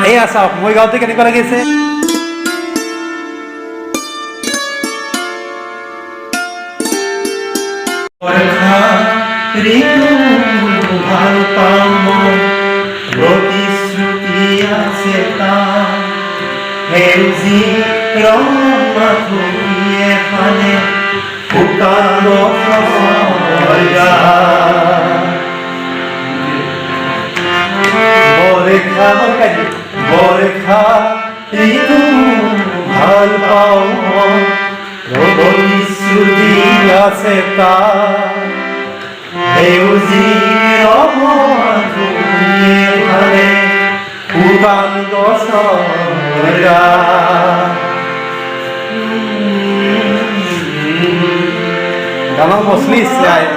এয়া চাওক মই গাওঁতে কেনেকুৱা লাগিছে। ভাল পাওঁ মই প্ৰতিশ্ৰুতি আছে তাৰ সেউজী ৰং মাথোঁৰিয়ে সানে শুকান বৰষা ঋতু ভাল পাওঁ মই প্ৰতিশ্ৰুতি আছে তাৰ সেউজী ৰং মাথোঁৰিয়ে সানে শুকান গছৰ গানৰ মছলিছ যায়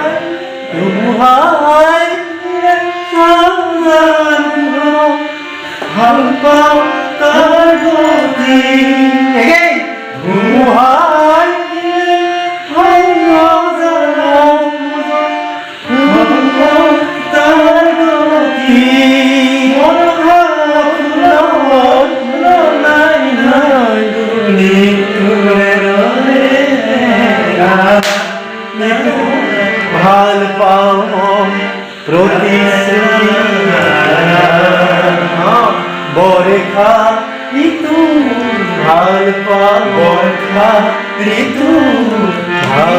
ভাল পাওঁ তাৰ গতি ধুমুহাই তাৰ গতি ভাল পাওঁ প্ৰতিশ্ৰুতি বৰষা ঋতু ভাল পাওঁ বৰষা ঋতু ভাল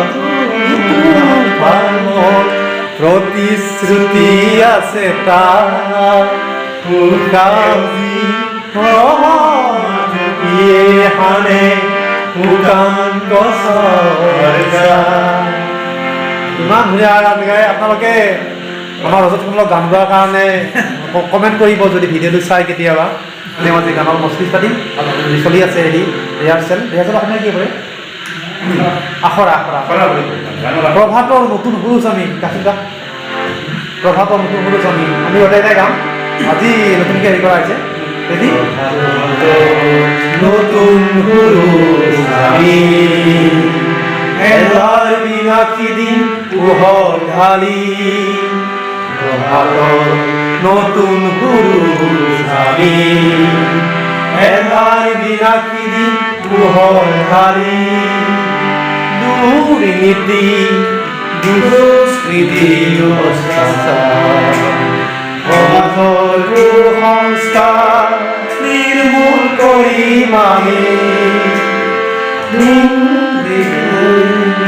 প্ৰতিশ্ৰুতি আছে তাৰ হানে শুকান গছৰ ইমান ধুনীয়া গান গায়। আপোনালোকে আমাৰ ৰজতসকলক গান গোৱাৰ কাৰণে কমেণ্ট কৰিব যদি ভিডিঅ'টো চাই কেতিয়াবা। তেওঁ আজি গানৰ মছলিছ পাতিম চলি আছে হেৰি ৰিহাৰ্চেল অসমীয়া কি কৰে আখৰা প্ৰভাতৰ নতুন সুৰুজ আমি কাচিদা প্ৰভাতৰ নতুন সুৰুজ আমি গোটেই গাম আজি নতুনকৈ হেৰি কৰা হৈছে ৰেডি নতুন সুৰুজ আমি এলাৰ বিনাকি দিন পোহৰ ঢালি প্ৰভাতৰ নতুন সুৰুজ আমি এলাৰ বিনাকি দিন পোহৰ ঢালি দুৰ্নীতি দুষ্কৃতি সমাজৰ কুসংস্কাৰ নিৰ্মূল কৰিম আমি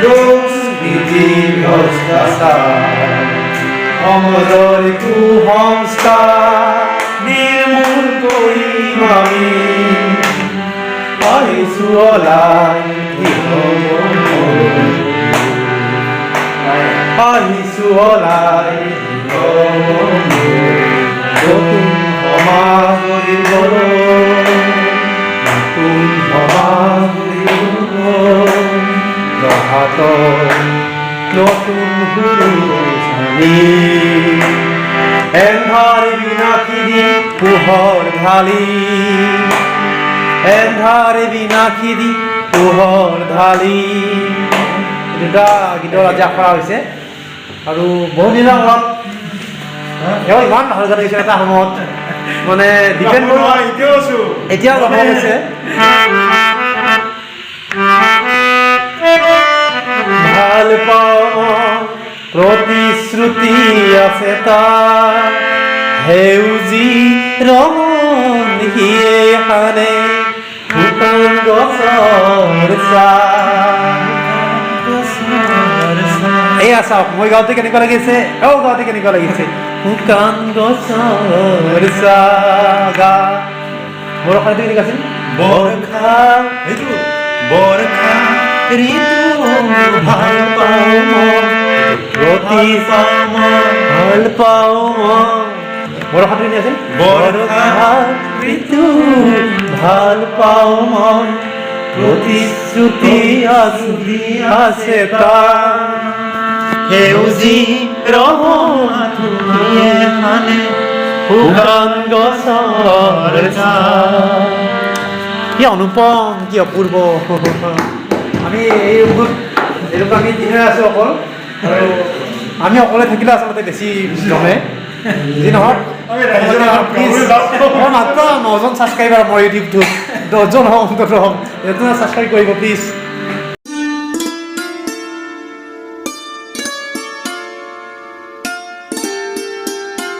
দুষ্কৃতি ভ্ৰষ্টাচাৰ সমাজৰ কুসংস্কাৰ নিৰ্মূল কৰিম আমি আহিছো ওলাই আহিছো ওলাই নতুন সমাজ গঢ়িবলৈ নতুন সমাজ গঢ়াতৰ নতুন সুৰুজ আমি এন্ধাৰ বিনাশী দিন পোহৰ ঢালি এন্ধাৰ বিনাশী দিন পোহৰ ঢালি দুটা গীতৰ আজি আখৰা হৈছে আৰু বহুত দিনৰ মূৰত এওঁ ইমান ভাল গান গাইছে এটা সময়ত মানে ডিপেণ্ড এতিয়াও গম পাইছে ভাল পাওঁ প্ৰতিশ্ৰুতি আছে তাৰ সেউজী ৰং সিয়ে সানে শুকান গছৰ এয়া চাওক মই গাওঁতে কেনেকুৱা লাগিছে গাওঁতে কেনেকুৱা লাগিছে শুকান গছৰ গা বৰষা ঋতু কেনেকুৱা আছিল বৰষা ঋতু ভাল পাওঁ ভাল পাওঁ বৰষা ঋতু আছিল বৰষা ঋতু ভাল পাওঁ মই প্ৰতিশ্ৰুতি আছে তাৰ সেউজী ৰং মাথোঁৰিয়ে সানে শুকান গছৰ কি অনুপম কি অপূৰ্ব আমি এই এইটো আমি তিনিও আছোঁ অকল আৰু আমি অকলে থাকিলে আচলতে বেছি জমে যি নহওক আমি ৰাইজৰ প্লিজ মই মাত্ৰ 9জন ছাবস্ক্ৰাইবাৰ মোৰ ইউটিউবটোত 10জন হওক 15 হওক এইটো ছাবস্ক্ৰাইব কৰিব প্লিজ